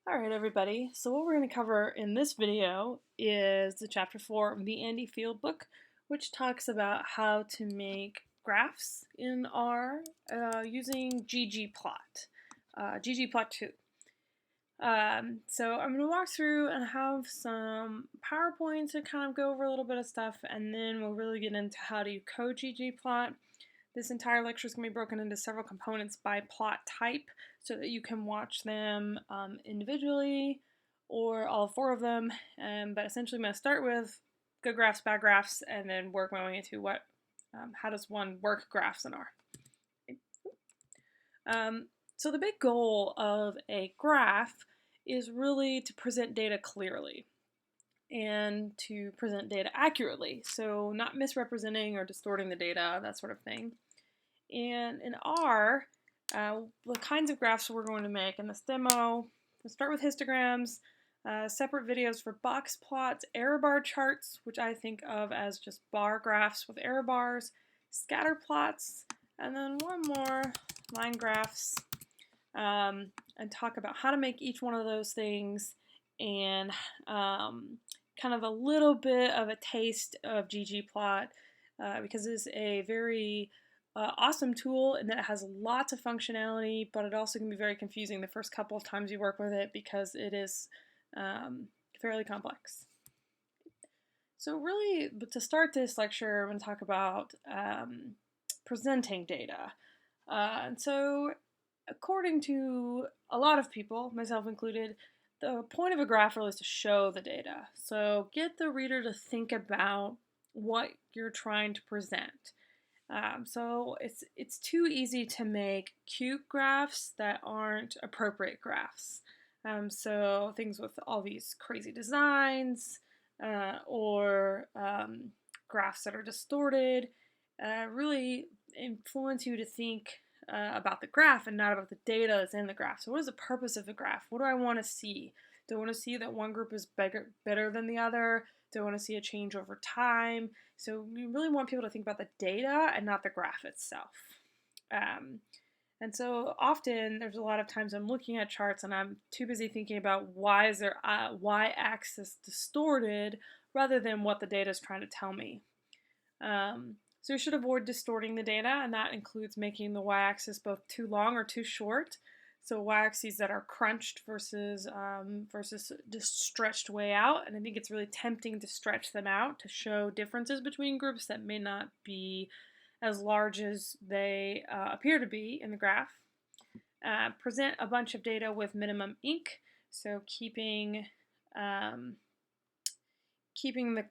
Alright everybody, so what we're going to cover in this video is the chapter 4 of the Andy Field book, which talks about how to make graphs in R using ggplot, ggplot2. So I'm going to walk through and have some PowerPoint to kind of go over a little bit of stuff, and then we'll really get into how to code ggplot. This entire lecture is going to be broken into several components by plot type so that you can watch them individually or all four of them. But essentially I'm going to start with good graphs, bad graphs, and then work my way into how does one work graphs in R. So the big goal of a graph is really to present data clearly and to present data accurately. So not misrepresenting or distorting the data, that sort of thing. And in R, the kinds of graphs we're going to make in this demo, we'll start with histograms, separate videos for box plots, error bar charts, which I think of as just bar graphs with error bars, scatter plots, and then one more, line graphs, and talk about how to make each one of those things and kind of a little bit of a taste of ggplot because it's a very awesome tool and that it has lots of functionality, but it also can be very confusing the first couple of times you work with it because it is fairly complex. So really, but to start this lecture, I'm going to talk about presenting data. And so according to a lot of people, myself included, the point of a graph really is to show the data. So get the reader to think about what you're trying to present. So it's too easy to make cute graphs that aren't appropriate graphs. So things with all these crazy designs or graphs that are distorted really influence you to think about the graph and not about the data that's in the graph. So what is the purpose of the graph? What do I want to see? Do I want to see that one group is better than the other? Do I want to see a change over time? So we really want people to think about the data and not the graph itself. And so often there's a lot of times I'm looking at charts and I'm too busy thinking about why is their y-axis distorted rather than what the data is trying to tell me. So you should avoid distorting the data, and that includes making the y-axis both too long or too short. So y-axes that are crunched versus just stretched way out. And I think it's really tempting to stretch them out to show differences between groups that may not be as large as they appear to be in the graph. Present a bunch of data with minimum ink. So keeping the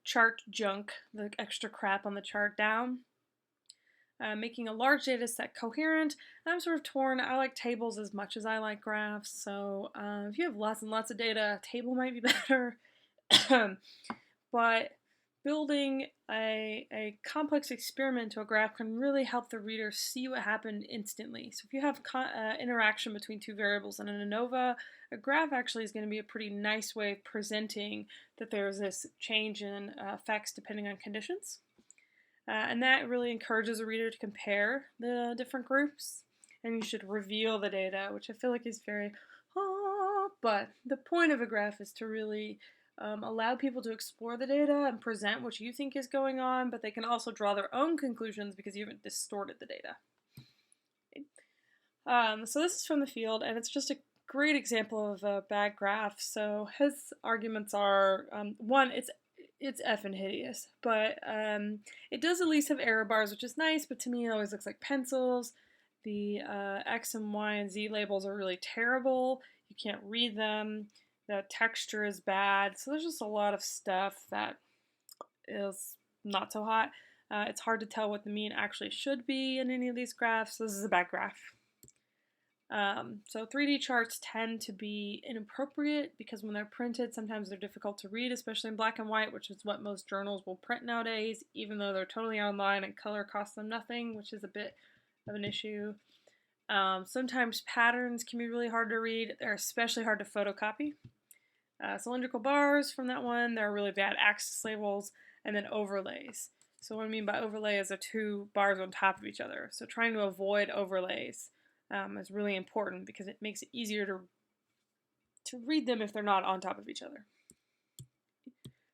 chart junk, the extra crap on the chart down. Making a large data set coherent. I'm sort of torn. I like tables as much as I like graphs, so if you have lots and lots of data, a table might be better. But building a complex experiment to a graph can really help the reader see what happened instantly. So if you have interaction between two variables in an ANOVA, a graph actually is going to be a pretty nice way of presenting that there's this change in effects depending on conditions. And that really encourages a reader to compare the different groups. And you should reveal the data, which I feel like is very, but the point of a graph is to really allow people to explore the data and present what you think is going on, but they can also draw their own conclusions because you haven't distorted the data. Okay. So this is from the field, and it's just a great example of a bad graph. So his arguments are, one, it's effing hideous, but it does at least have error bars, which is nice, but to me it always looks like pencils. The X and Y and Z labels are really terrible. You can't read them. The texture is bad. So there's just a lot of stuff that is not so hot. It's hard to tell what the mean actually should be in any of these graphs. So this is a bad graph. So 3D charts tend to be inappropriate because when they're printed, sometimes they're difficult to read, especially in black and white, which is what most journals will print nowadays, even though they're totally online and color costs them nothing, which is a bit of an issue. Sometimes patterns can be really hard to read. They're especially hard to photocopy. Cylindrical bars from that one, they're really bad axis labels, and then overlays. So what I mean by overlay is the two bars on top of each other. So trying to avoid overlays is really important because it makes it easier to read them if they're not on top of each other.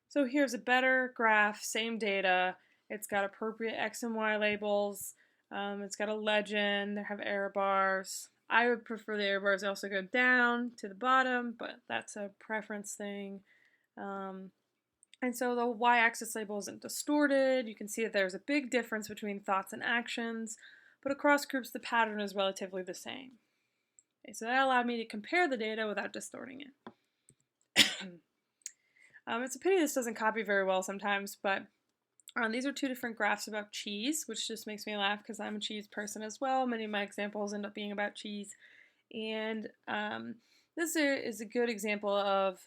So here's a better graph, same data. It's got appropriate X and Y labels. It's got a legend. They have error bars. I would prefer the error bars also go down to the bottom, but that's a preference thing. And so the y-axis label isn't distorted. You can see that there's a big difference between thoughts and actions, but across groups the pattern is relatively the same. Okay, so that allowed me to compare the data without distorting it. It's a pity this doesn't copy very well sometimes, but these are two different graphs about cheese, which just makes me laugh because I'm a cheese person as well. Many of my examples end up being about cheese. And this is a good example of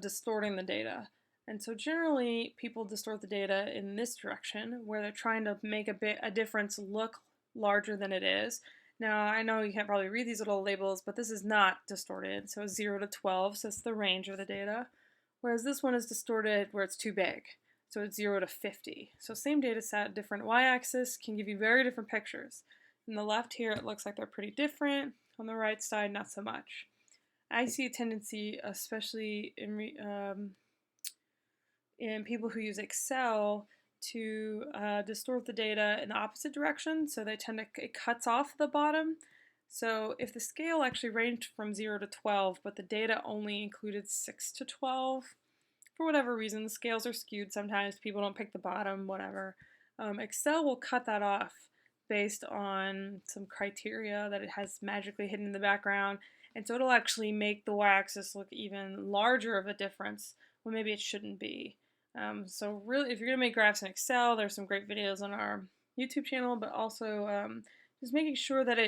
distorting the data. And so generally, people distort the data in this direction, where they're trying to make a difference look larger than it is. Now, I know you can't probably read these little labels, but this is not distorted. So 0 to 12, so it's the range of the data. Whereas this one is distorted where it's too big. So it's 0 to 50. So same data set, different y-axis can give you very different pictures. On the left here, it looks like they're pretty different. On the right side, not so much. I see a tendency, especially in people who use Excel, to distort the data in the opposite direction. So they tend to, it cuts off the bottom. So if the scale actually ranged from 0 to 12, but the data only included 6 to 12, for whatever reason, the scales are skewed sometimes, people don't pick the bottom, whatever. Excel will cut that off based on some criteria that it has magically hidden in the background, and so it'll actually make the y-axis look even larger of a difference when maybe it shouldn't be. So really, if you're going to make graphs in Excel, there's some great videos on our YouTube channel, but also just making sure that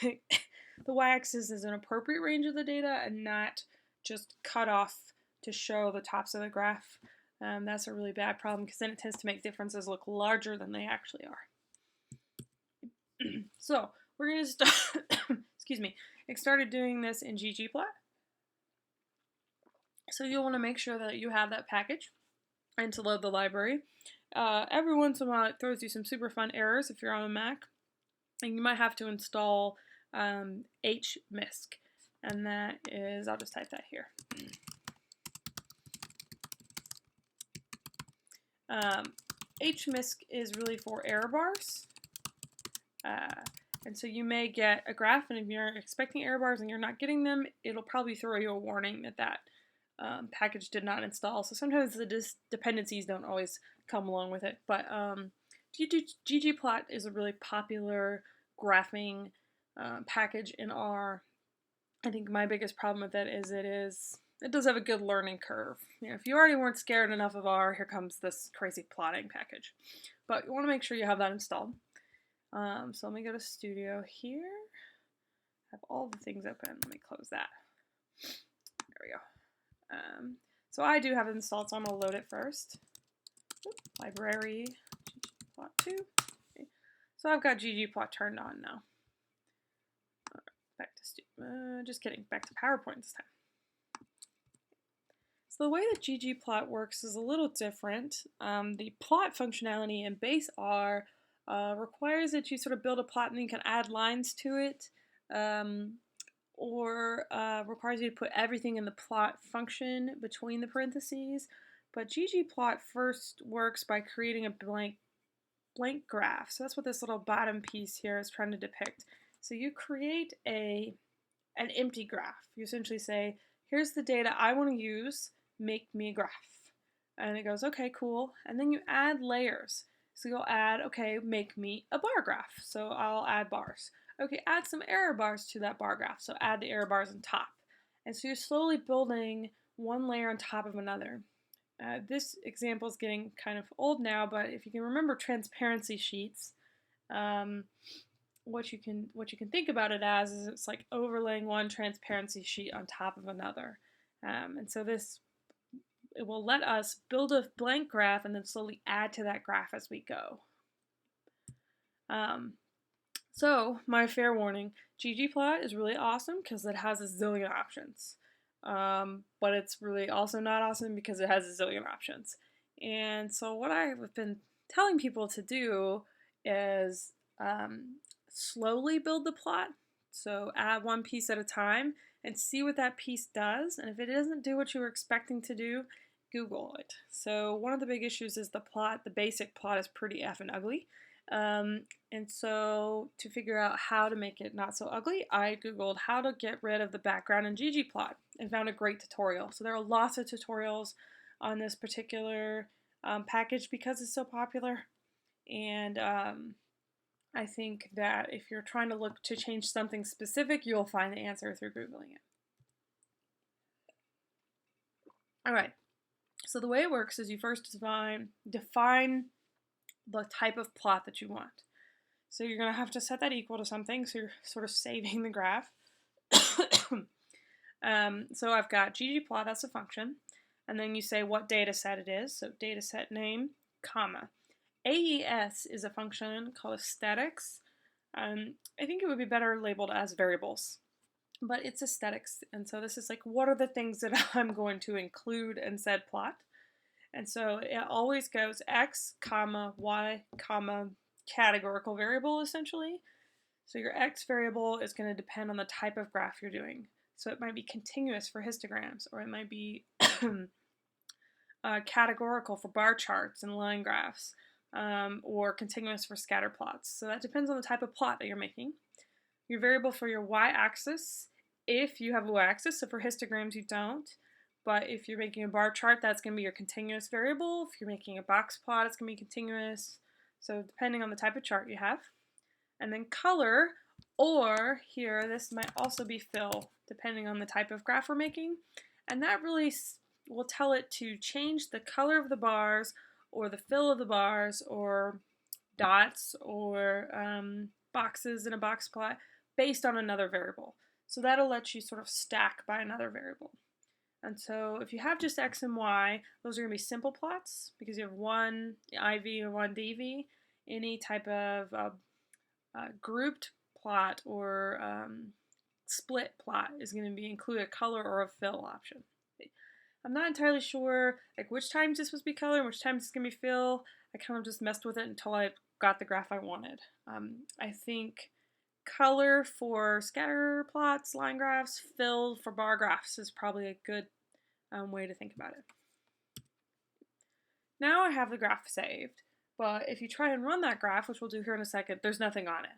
the y-axis is an appropriate range of the data and not just cut off to show the tops of the graph. That's a really bad problem because then it tends to make differences look larger than they actually are. So we're going to start, excuse me, I started doing this in ggplot. So you'll want to make sure that you have that package and to load the library. Every once in a while it throws you some super fun errors if you're on a Mac. And you might have to install hmisc. And that is, I'll just type that here. Hmisc is really for error bars. And so you may get a graph, and if you're expecting error bars and you're not getting them, it'll probably throw you a warning that package did not install. So sometimes the dependencies don't always come along with it. But ggplot is a really popular graphing package in R. I think my biggest problem with it is it does have a good learning curve. You know, if you already weren't scared enough of R, here comes this crazy plotting package. But you want to make sure you have that installed. So let me go to Studio here. Have all the things open. Let me close that. There we go. So I do have it installed, so I'm going to load it first. Library, ggplot2. Okay. So I've got ggplot turned on now. Back to just kidding. Back to PowerPoint this time. So the way that ggplot works is a little different. The plot functionality in base R requires that you sort of build a plot and then you can add lines to it, or requires you to put everything in the plot function between the parentheses. But ggplot first works by creating a blank graph. So that's what this little bottom piece here is trying to depict. So you create an empty graph. You essentially say, here's the data I want to use, make me a graph. And it goes, okay, cool. And then you add layers. So you'll add, okay, make me a bar graph. So I'll add bars. Okay, add some error bars to that bar graph. So add the error bars on top. And so you're slowly building one layer on top of another. This example is getting kind of old now, but if you can remember transparency sheets, what you can think about it as is it's like overlaying one transparency sheet on top of another. And so it will let us build a blank graph and then slowly add to that graph as we go. So my fair warning, ggplot is really awesome because it has a zillion options. But it's really also not awesome because it has a zillion options. And so what I've been telling people to do is slowly build the plot. So add one piece at a time and see what that piece does. And if it doesn't do what you were expecting to do, Google it. So one of the big issues is the plot. The basic plot is pretty effing ugly. And so to figure out how to make it not so ugly, I Googled how to get rid of the background in ggplot and found a great tutorial. So there are lots of tutorials on this particular package because it's so popular. And I think that if you're trying to look to change something specific, you'll find the answer through Googling it. All right, so the way it works is you first define the type of plot that you want. So you're going to have to set that equal to something, so you're sort of saving the graph. So I've got ggplot, that's a function, and then you say what data set it is, so data set name, comma. AES is a function called aesthetics. I think it would be better labeled as variables, but it's aesthetics, and so this is like what are the things that I'm going to include in said plot. And so it always goes x, comma, y, comma, categorical variable, essentially. So your x variable is going to depend on the type of graph you're doing. So it might be continuous for histograms, or it might be categorical for bar charts and line graphs, or continuous for scatter plots. So that depends on the type of plot that you're making. Your variable for your y-axis, if you have a y-axis, so for histograms you don't, but if you're making a bar chart, that's going to be your continuous variable. If you're making a box plot, it's going to be continuous. So depending on the type of chart you have. And then color, or here, this might also be fill, depending on the type of graph we're making. And that really will tell it to change the color of the bars, or the fill of the bars, or dots, or boxes in a box plot, based on another variable. So that'll let you sort of stack by another variable. And so if you have just x and y, those are going to be simple plots because you have one IV or one DV. Any type of grouped plot or split plot is going to be include a color or a fill option. I'm not entirely sure like which times this was be color and which times it's going to be fill. I kind of just messed with it until I got the graph I wanted. I think color for scatter plots, line graphs, fill for bar graphs is probably a good way to think about it. Now I have the graph saved, but if you try and run that graph, which we'll do here in a second, there's nothing on it.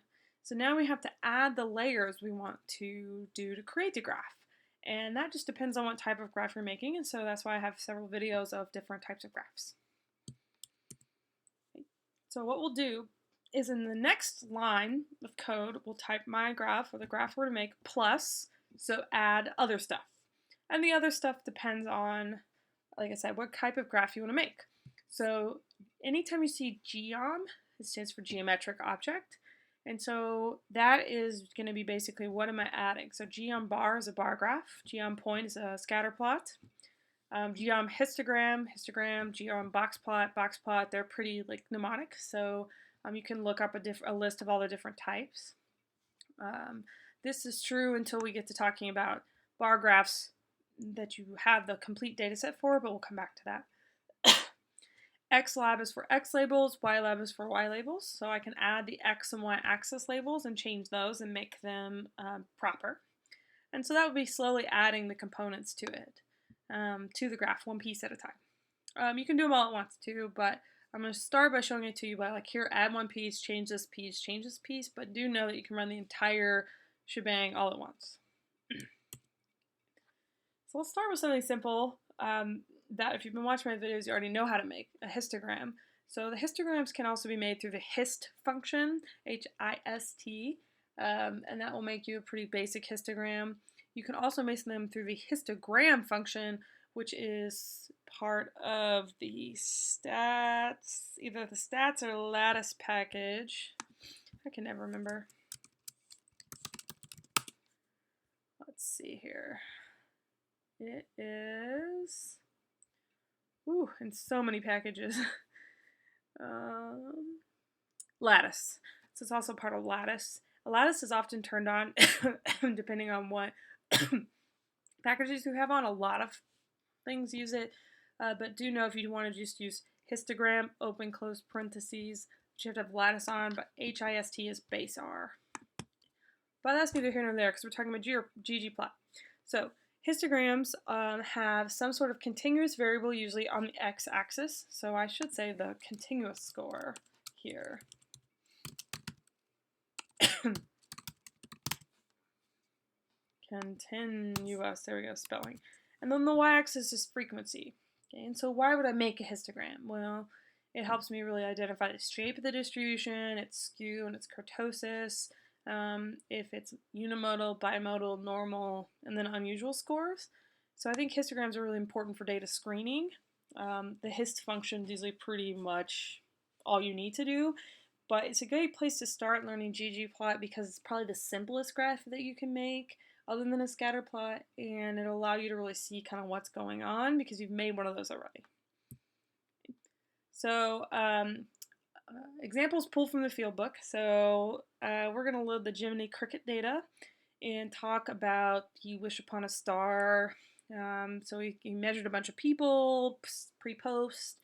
So now we have to add the layers we want to do to create the graph. And that just depends on what type of graph you're making, and so that's why I have several videos of different types of graphs. So what we'll do is in the next line of code, we'll type my graph, or the graph we're to make, plus, so add other stuff. And the other stuff depends on, like I said, what type of graph you want to make. So anytime you see geom, it stands for geometric object. And so that is going to be basically what am I adding. So geom bar is a bar graph. Geom point is a scatter plot. Geom histogram, geom box plot, they're pretty like mnemonic. So you can look up a list of all the different types. This is true until we get to talking about bar graphs that you have the complete data set for, but we'll come back to that. X lab is for X labels, Y lab is for Y labels, so I can add the X and Y axis labels and change those and make them proper. And so that would be slowly adding the components to it, to the graph, one piece at a time. You can do them all at once too, but I'm going to start by showing it to you by like here, add one piece, change this piece, but do know that you can run the entire shebang all at once. So let's start with something simple that if you've been watching my videos, you already know how to make, a histogram. So the histograms can also be made through the hist function, H-I-S-T, and that will make you a pretty basic histogram. You can also make them through the histogram function, which is part of the stats, either the stats or lattice package. I can never remember. Let's see here. It is, in so many packages. Lattice. So it's also part of lattice. A lattice is often turned on depending on what packages you have on. A lot of things use it, but do know if you want to just use histogram, open close parentheses, you have to have lattice on, but HIST is base R. But that's neither here nor there because we're talking about ggplot. So histograms have some sort of continuous variable, usually on the x-axis. So I should say the continuous score here. Continuous, there we go, spelling. And then the y-axis is frequency. Okay, and so why would I make a histogram? Well, it helps me really identify the shape of the distribution, its skew, and its kurtosis, if it's unimodal, bimodal, normal, and then unusual scores. So I think histograms are really important for data screening. The hist function is usually pretty much all you need to do, but it's a great place to start learning ggplot because it's probably the simplest graph that you can make other than a scatter plot, and it'll allow you to really see kind of what's going on because you've made one of those already. So examples pulled from the field book. So we're going to load the Gemini Cricket data and talk about he wished upon a star. So he measured a bunch of people pre-post,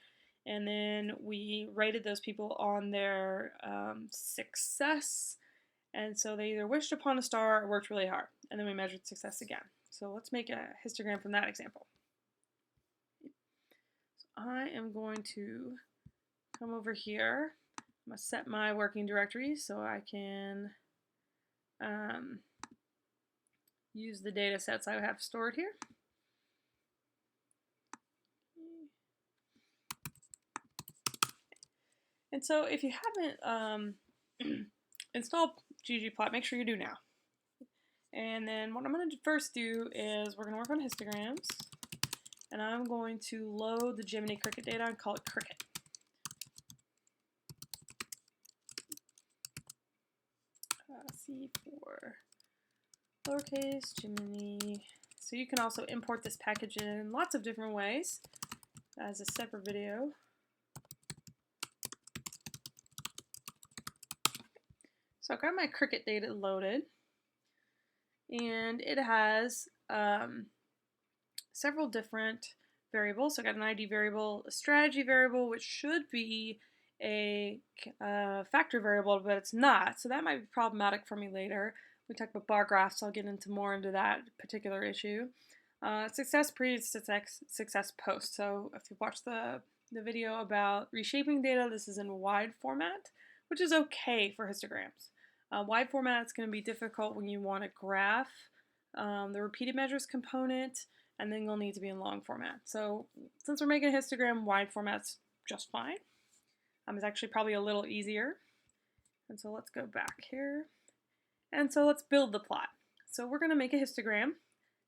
and then we rated those people on their success. And so they either wished upon a star or worked really hard. And then we measured success again. So let's make a histogram from that example. So I am going to come over here. I'm going to set my working directory so I can use the data sets I have stored here. And so if you haven't installed ggplot, make sure you do now. And then what I'm going to first do is we're going to work on histograms, and I'm going to load the Gemini Cricket data and call it Cricket. C for lowercase Gemini. So you can also import this package in lots of different ways as a separate video. So I've got my Cricket data loaded, and it has several different variables. So I got an ID variable, a strategy variable, which should be a factor variable, but it's not. So that might be problematic for me later. We talk about bar graphs, so I'll get into that particular issue. Success pre, success post. So if you watch the video about reshaping data, this is in wide format, which is okay for histograms. Wide format is going to be difficult when you want to graph the repeated measures component, and then you'll need to be in long format. So since we're making a histogram, wide format's just fine. It's actually probably a little easier. And so let's go back here. And so let's build the plot. So we're going to make a histogram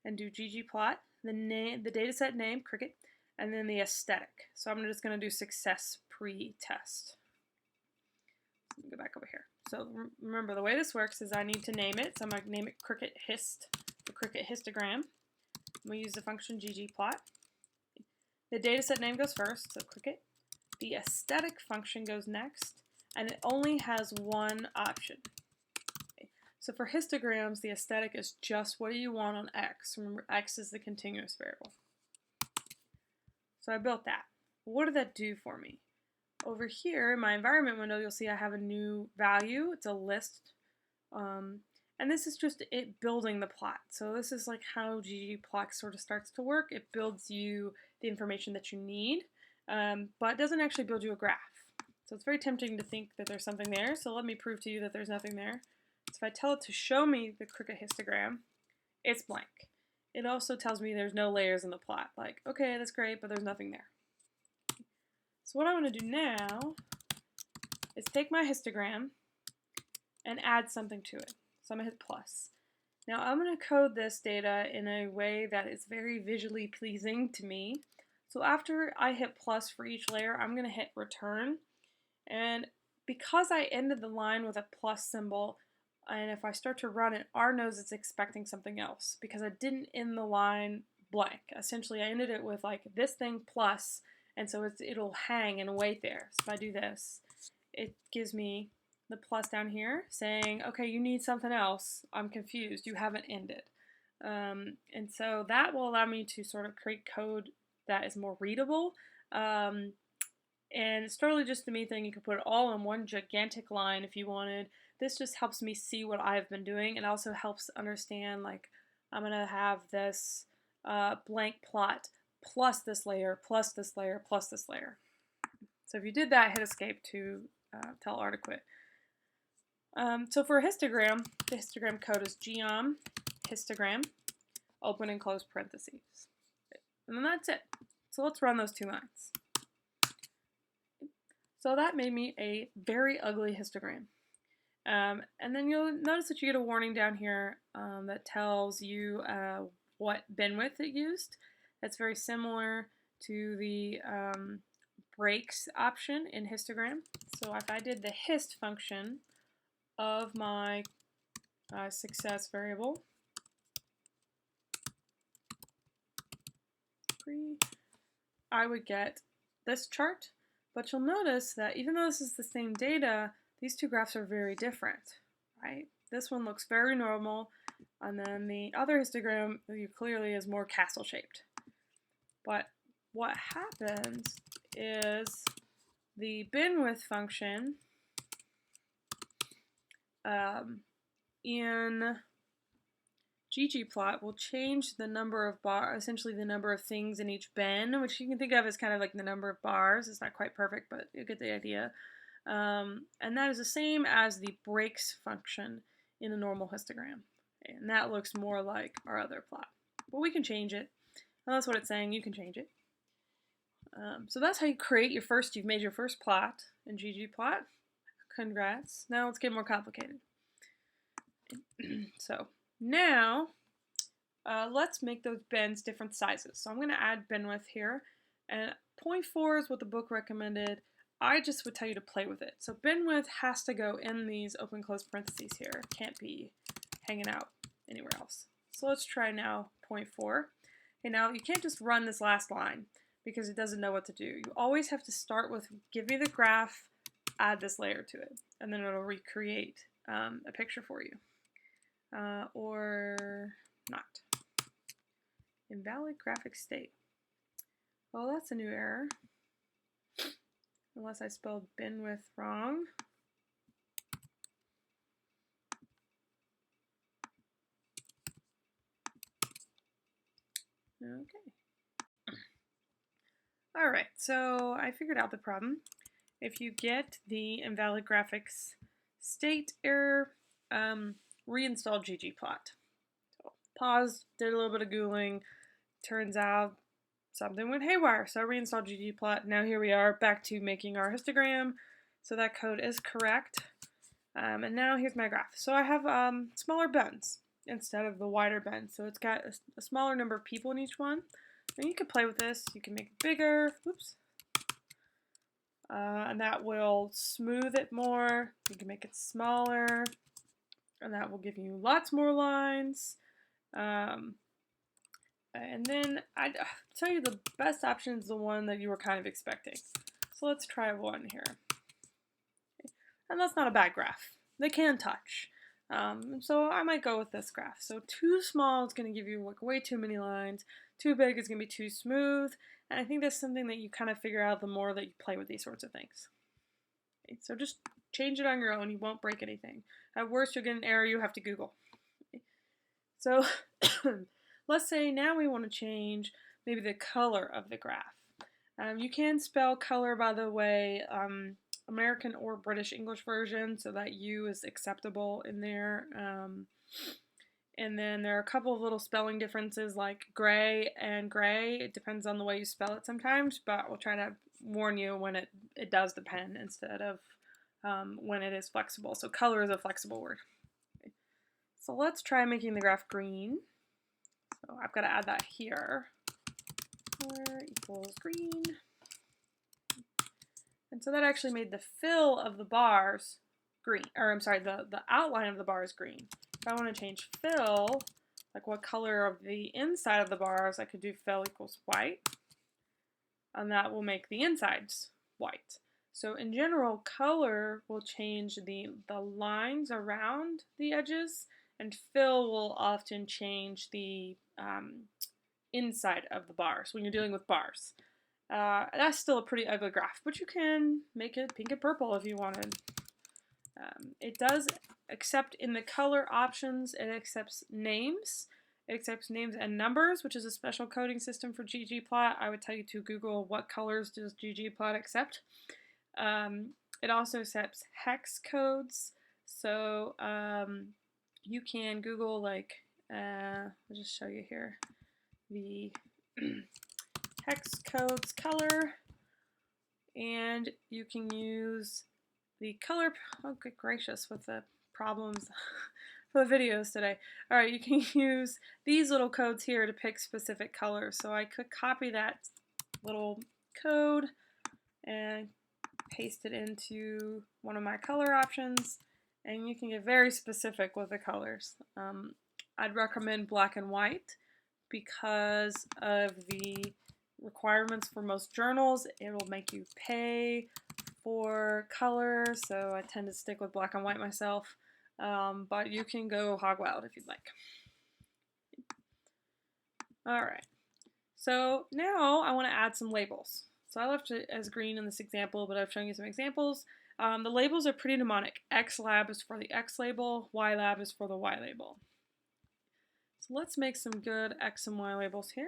and do ggplot, the dataset name, Cricket, and then the aesthetic. So I'm just going to do success pre-test. Let me go back over here. So remember, the way this works is I need to name it. So I'm going to name it Cricket Hist, the Cricket histogram. We use the function ggplot. The dataset name goes first, so Cricket. The aesthetic function goes next, and it only has one option. Okay. So for histograms, the aesthetic is just what do you want on x. Remember, x is the continuous variable. So I built that. What did that do for me? Over here in my environment window, you'll see I have a new value. It's a list. And this is just it building the plot. So this is like how ggplot sort of starts to work. It builds you the information that you need, but it doesn't actually build you a graph. So it's very tempting to think that there's something there. So let me prove to you that there's nothing there. So if I tell it to show me the Cricket histogram, it's blank. It also tells me there's no layers in the plot. Like, okay, that's great, but there's nothing there. So what I want to do now is take my histogram and add something to it. So I'm going to hit plus. Now I'm going to code this data in a way that is very visually pleasing to me. So after I hit plus for each layer, I'm going to hit return. And because I ended the line with a plus symbol, and if I start to run it, R knows it's expecting something else because I didn't end the line blank. Essentially, I ended it with like this thing plus, and so it'll hang and wait there. So if I do this, it gives me the plus down here saying, okay, you need something else. I'm confused. You haven't ended. And so that will allow me to sort of create code that is more readable. And it's totally just a me thing. You can put it all in one gigantic line if you wanted. This just helps me see what I've been doing. It also helps understand like I'm going to have this blank plot plus this layer, plus this layer, plus this layer. So if you did that, hit escape to tell R to quit. So for a histogram, the histogram code is geom histogram, open and close parentheses. And then that's it. So let's run those 2 lines. So that made me a very ugly histogram. And then you'll notice that you get a warning down here that tells you what bin width it used. That's very similar to the breaks option in histogram. So if I did the hist function of my success variable, I would get this chart. But you'll notice that even though this is the same data, these 2 graphs are very different, right? This one looks very normal, and then the other histogram clearly is more castle-shaped. But what happens is the bin width function in ggplot will change the number of essentially the number of things in each bin, which you can think of as kind of like the number of bars. It's not quite perfect, but you get the idea. And that is the same as the breaks function in a normal histogram. And that looks more like our other plot. But we can change it. Well, that's what it's saying. You can change it. So that's how you create your first, you've made your first plot in ggplot. Congrats. Now let's get more complicated. So now let's make those bins different sizes. So I'm going to add bin width here. And 0.4 is what the book recommended. I just would tell you to play with it. So bin width has to go in these open close parentheses here. It can't be hanging out anywhere else. So let's try now 0.4. Okay, now you can't just run this last line because it doesn't know what to do. You always have to start with give me the graph, add this layer to it, and then it'll recreate a picture for you. Or not. Invalid graphic state. Well, that's a new error. Unless I spelled bin width wrong. Okay. Alright, so I figured out the problem. If you get the invalid graphics state error, reinstall ggplot. So paused, did a little bit of Googling, turns out something went haywire, so I reinstalled ggplot. Now here we are back to making our histogram, so that code is correct. And now here's my graph. So I have smaller bins instead of the wider bins, so it's got a smaller number of people in each one. And you can play with this, you can make it bigger, oops, and that will smooth it more. You can make it smaller, and that will give you lots more lines. And then I'd tell you the best option is the one that you were kind of expecting. So let's try one here. Okay. And that's not a bad graph. They can touch. So I might go with this graph. So too small is going to give you like way too many lines. Too big is going to be too smooth. And I think that's something that you kind of figure out the more that you play with these sorts of things. Okay. So just change it on your own. You won't break anything. At worst, you'll get an error you have to Google. Okay. So let's say now we want to change maybe the color of the graph. You can spell color, by the way, American or British English version, so that U is acceptable in there. And then there are a couple of little spelling differences like gray and gray. It depends on the way you spell it sometimes, but we'll try to warn you when it does depend instead of when it is flexible. So color is a flexible word. Okay. So let's try making the graph green. So I've got to add that here. Color equals green. And so that actually made the fill of the bars green, or I'm sorry, the outline of the bars green. If I want to change fill, like what color of the inside of the bars, I could do fill equals white, and that will make the insides white. So in general, color will change the lines around the edges, and fill will often change the inside of the bars when you're dealing with bars. That's still a pretty ugly graph, but you can make it pink and purple if you wanted. It does accept in the color options, it accepts names It accepts names and numbers, which is a special coding system for ggplot. I would tell you to Google what colors does ggplot accept. It also accepts hex codes. So you can Google, like, I'll just show you here, the hex codes color, and you can use the color, oh good gracious, with the problems for the videos today. Alright, you can use these little codes here to pick specific colors. So I could copy that little code and paste it into one of my color options, and you can get very specific with the colors. I'd recommend black and white because of the requirements for most journals. It will make you pay for color, so I tend to stick with black and white myself, but you can go hog wild if you'd like. Alright, so now I want to add some labels. So I left it as green in this example, but I've shown you some examples. The labels are pretty mnemonic. X lab is for the X label, Y lab is for the Y label. So let's make some good X and Y labels here.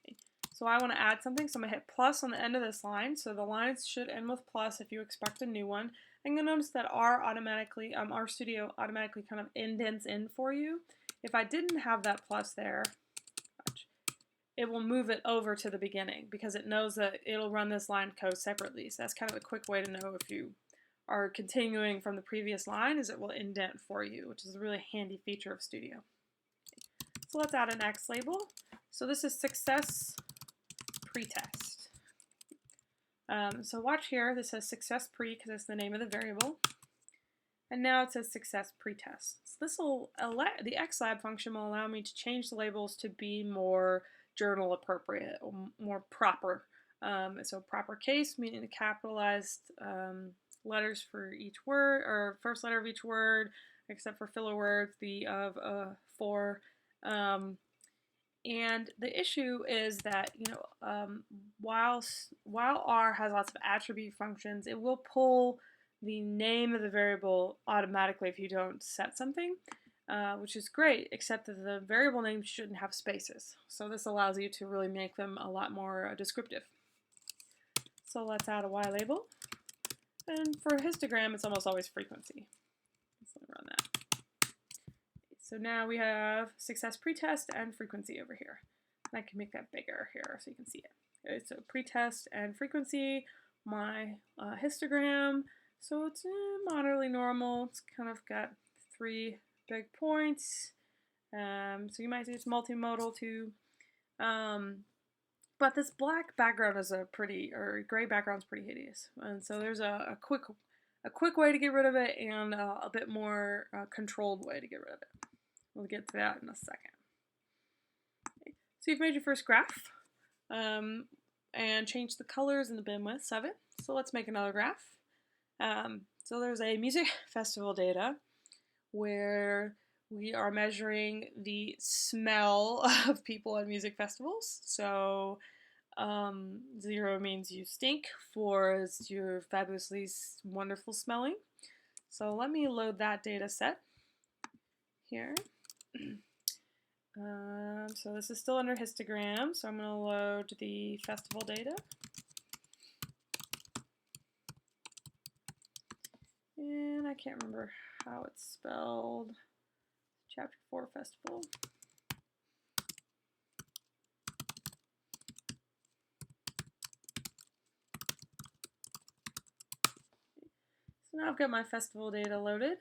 Okay. So I want to add something, so I'm going to hit plus on the end of this line. So the lines should end with plus if you expect a new one. And you'll notice that RStudio automatically kind of indents in for you. If I didn't have that plus there, it will move it over to the beginning because it knows that it'll run this line code separately. So that's kind of a quick way to know if you are continuing from the previous line, is it will indent for you, which is a really handy feature of Studio. So let's add an X label. So this is success pretest. So watch here, this says success pre because it's the name of the variable. And now it says success pretest. So this will the xlab function will allow me to change the labels to be more journal appropriate, or more proper. So proper case, meaning the capitalized letters for each word, or first letter of each word, except for filler words, the of, for. And the issue is that, while R has lots of attribute functions, it will pull the name of the variable automatically if you don't set something, which is great, except that the variable names shouldn't have spaces. So this allows you to really make them a lot more descriptive. So let's add a Y label. And for histogram, it's almost always frequency. Let's run that. So now we have success pretest and frequency over here. And I can make that bigger here so you can see it. Okay, so pretest and frequency, my histogram. So it's moderately normal. It's kind of got 3 big points. So you might see it's multimodal too. But this black background is or gray background is pretty hideous. And so there's a quick way to get rid of it and a bit more controlled way to get rid of it. We'll get to that in a second. Okay. So you've made your first graph and changed the colors and the bin widths of it. So let's make another graph. So there's a music festival data where we are measuring the smell of people at music festivals. So 0 means you stink, 4 is you're fabulously wonderful smelling. So let me load that data set here. So this is still under histogram, so I'm going to load the festival data. And I can't remember how it's spelled. Chapter 4 festival. So now I've got my festival data loaded,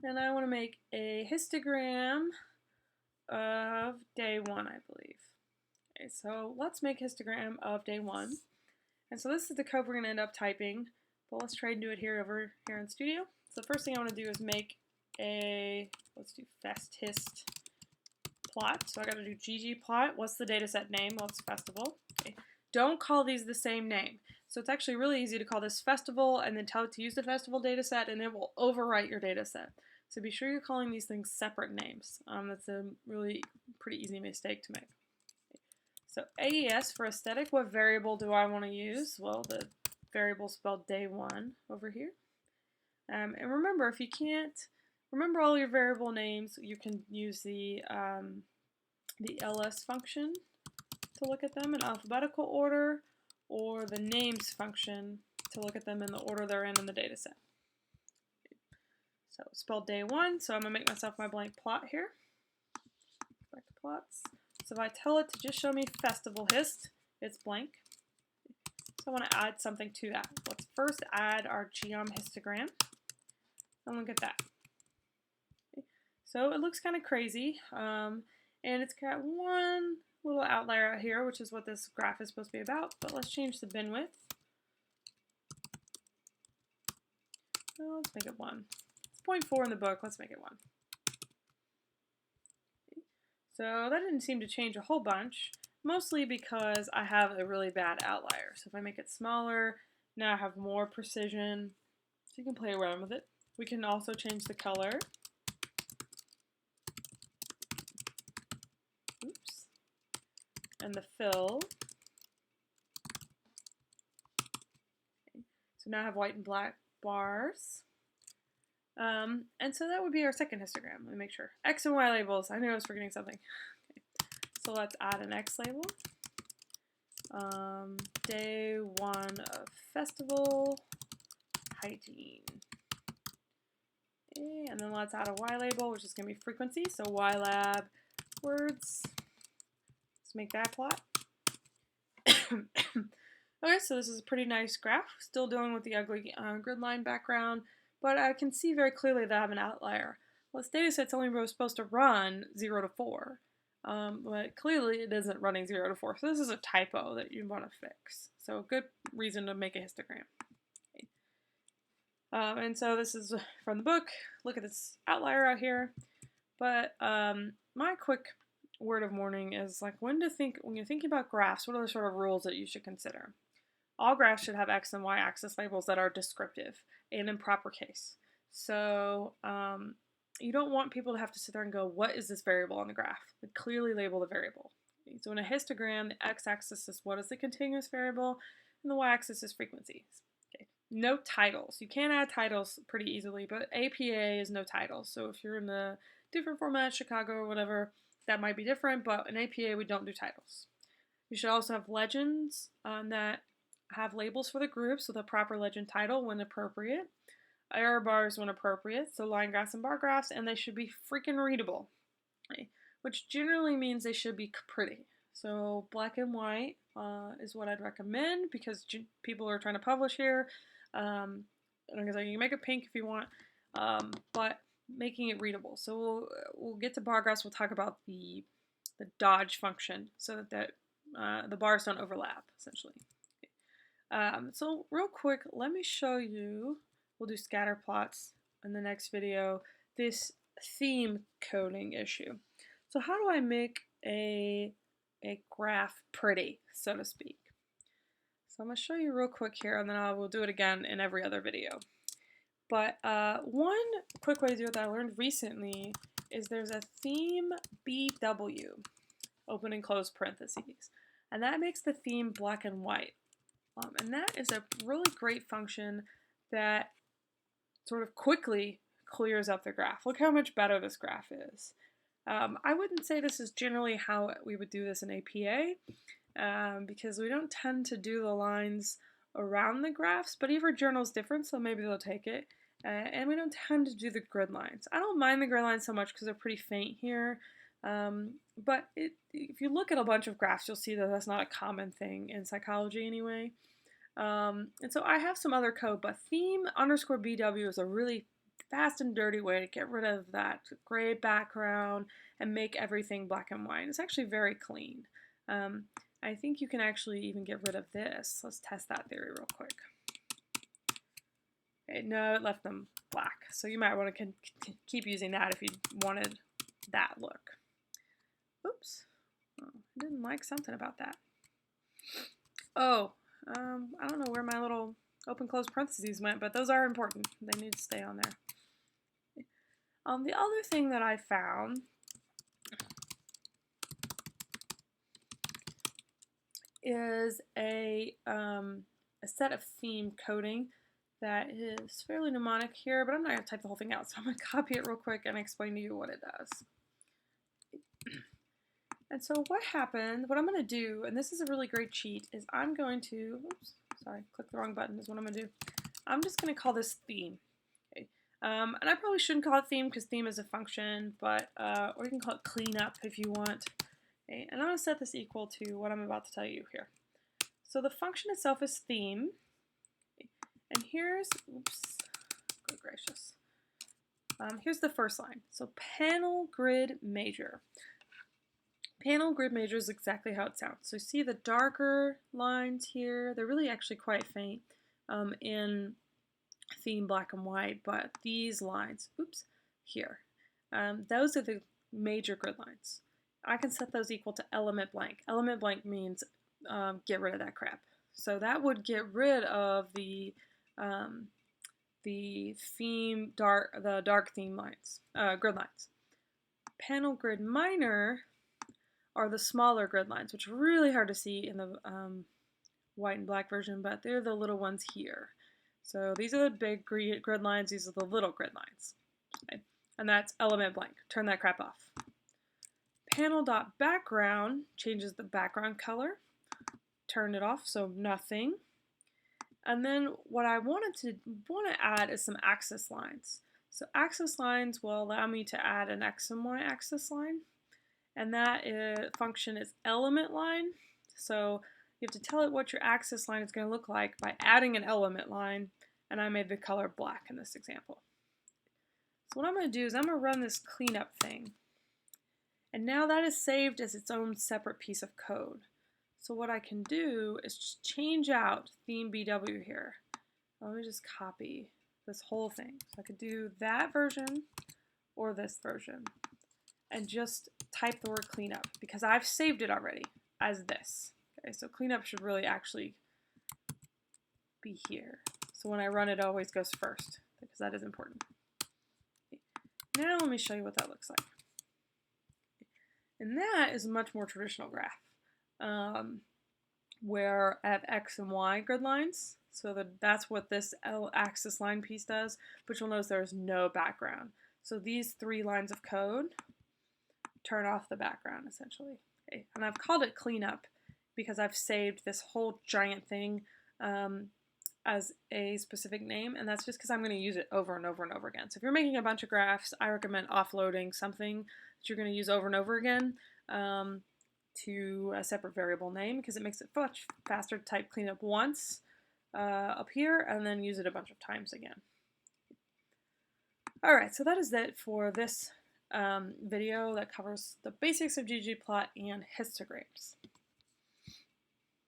and I want to make a histogram of day 1, I believe. Okay, so let's make histogram of day 1. And so this is the code we're going to end up typing, but let's try and do it here in Studio. So the first thing I want to do is make let's do festhist plot. So I got to do ggplot. What's the data set name? Well, it's festival. Okay. Don't call these the same name. So it's actually really easy to call this festival and then tell it to use the festival data set, and it will overwrite your data set. So be sure you're calling these things separate names. That's a really pretty easy mistake to make. Okay. So AES for aesthetic, what variable do I want to use? Well, the variable spelled day 1 over here. And remember, if you can't remember all your variable names, you can use the the ls function to look at them in alphabetical order, or the names function to look at them in the order they're in the data set. So it's spelled day 1, so I'm going to make myself my blank plot here. Back to plots. So if I tell it to just show me festival hist, it's blank. So I want to add something to that. Let's first add our geom histogram. And look at that. Okay. So it looks kind of crazy, and it's got one little outlier out here, which is what this graph is supposed to be about, but let's change the bin width. Oh, let's make it 1. It's 0.4 in the book, let's make it 1. Okay. So that didn't seem to change a whole bunch, mostly because I have a really bad outlier. So if I make it smaller, now I have more precision, so you can play around with it. We can also change the color. Oops. And the fill. Okay. So now I have white and black bars. And so that would be our second histogram. Let me make sure. X and Y labels. I knew I was forgetting something. Okay. So let's add an X label. Day 1 of festival hygiene. Okay, and then let's add a Y label, which is going to be frequency. So Y lab words. Let's make that plot. Okay, so this is a pretty nice graph. Still dealing with the ugly grid line background, but I can see very clearly that I have an outlier. Well, this data set's only supposed to run 0 to 4, but clearly it isn't running 0 to 4, so this is a typo that you want to fix. So a good reason to make a histogram. Okay. And so this is from the book. Look at this outlier out here. But my quick word of warning is like when you're thinking about graphs, what are the sort of rules that you should consider? All graphs should have X and Y axis labels that are descriptive and in proper case. So you don't want people to have to sit there and go, what is this variable on the graph? But clearly label the variable. Okay, so in a histogram, the x-axis is what is the continuous variable, and the y-axis is frequencies. Okay. No titles. You can add titles pretty easily, but APA is no titles. So if you're in a different format, Chicago or whatever, that might be different, but in APA we don't do titles. You should also have legends that have labels for the groups with a proper legend title when appropriate, error bars when appropriate, so line graphs and bar graphs, and they should be freaking readable, okay? Which generally means they should be pretty. So black and white is what I'd recommend because people are trying to publish here. You can make it pink if you want, but making it readable. So we'll get to bar graphs. We'll talk about the dodge function so that the bars don't overlap, essentially. So real quick, let me show you, we'll do scatter plots in the next video, this theme coding issue. So how do I make a graph pretty, so to speak? So I'm going to show you real quick here, and then I will do it again in every other video. But one quick way to do it that I learned recently is there's a theme BW, open and close parentheses, and that makes the theme black and white. And that is a really great function that sort of quickly clears up the graph. Look how much better this graph is. I wouldn't say this is generally how we would do this in APA because we don't tend to do the lines around the graphs, but every journal is different, so maybe they'll take it. And we don't tend to do the grid lines. I don't mind the grid lines so much because they're pretty faint here. But if you look at a bunch of graphs, you'll see that that's not a common thing in psychology anyway. And so I have some other code, but theme_BW is a really fast and dirty way to get rid of that gray background and make everything black and white. It's actually very clean. I think you can actually even get rid of this. Let's test that theory real quick. Okay, no, it left them black. So you might want to keep using that if you wanted that look. Oops. Oh, I didn't like something about that. Oh, I don't know where my little open close parentheses went, but those are important. They need to stay on there. The other thing that I found is a set of theme coding that is fairly mnemonic here, but I'm not going to type the whole thing out, so I'm going to copy it real quick and explain to you what it does. And so what happened, what I'm going to do, and this is a really great cheat, is I'm going to, oops, sorry, click the wrong button is what I'm going to do. I'm just going to call this theme. Okay. And I probably shouldn't call it theme because theme is a function, but or you can call it cleanup if you want. Okay. And I'm going to set this equal to what I'm about to tell you here. So the function itself is theme. Okay. And here's, oops, good gracious. Here's the first line. So panel grid major. Panel grid major is exactly how it sounds. So you see the darker lines here, they're really actually quite faint in theme black and white, but these lines, oops, here, those are the major grid lines. I can set those equal to element blank. Element blank means get rid of that crap. So that would get rid of the theme dark theme lines, grid lines. Panel grid minor are the smaller grid lines, which are really hard to see in the white and black version, but they're the little ones here. So these are the big grid lines, these are the little grid lines. Okay? And that's element blank. Turn that crap off. Panel.background changes the background color. Turn it off, so nothing. And then what I want to add is some axis lines. So axis lines will allow me to add an x and y axis line. And that function is element line. So you have to tell it what your axis line is going to look like by adding an element line, and I made the color black in this example. So what I'm going to do is I'm going to run this cleanup thing, and now that is saved as its own separate piece of code. So what I can do is just change out theme BW here. Let me just copy this whole thing. So I could do that version or this version, and just type the word cleanup because I've saved it already as this. Okay, so cleanup should really actually be here. So when I run it, it always goes first because that is important. Okay. Now let me show you what that looks like. And that is a much more traditional graph where I have X and Y grid lines. So that's what this L-axis line piece does, but you'll notice there's no background. So these three lines of code turn off the background essentially. Okay. And I've called it cleanup because I've saved this whole giant thing as a specific name, and that's just because I'm going to use it over and over and over again. So if you're making a bunch of graphs, I recommend offloading something that you're going to use over and over again to a separate variable name because it makes it much faster to type cleanup once up here and then use it a bunch of times again. Alright, so that is it for this video that covers the basics of ggplot and histograms.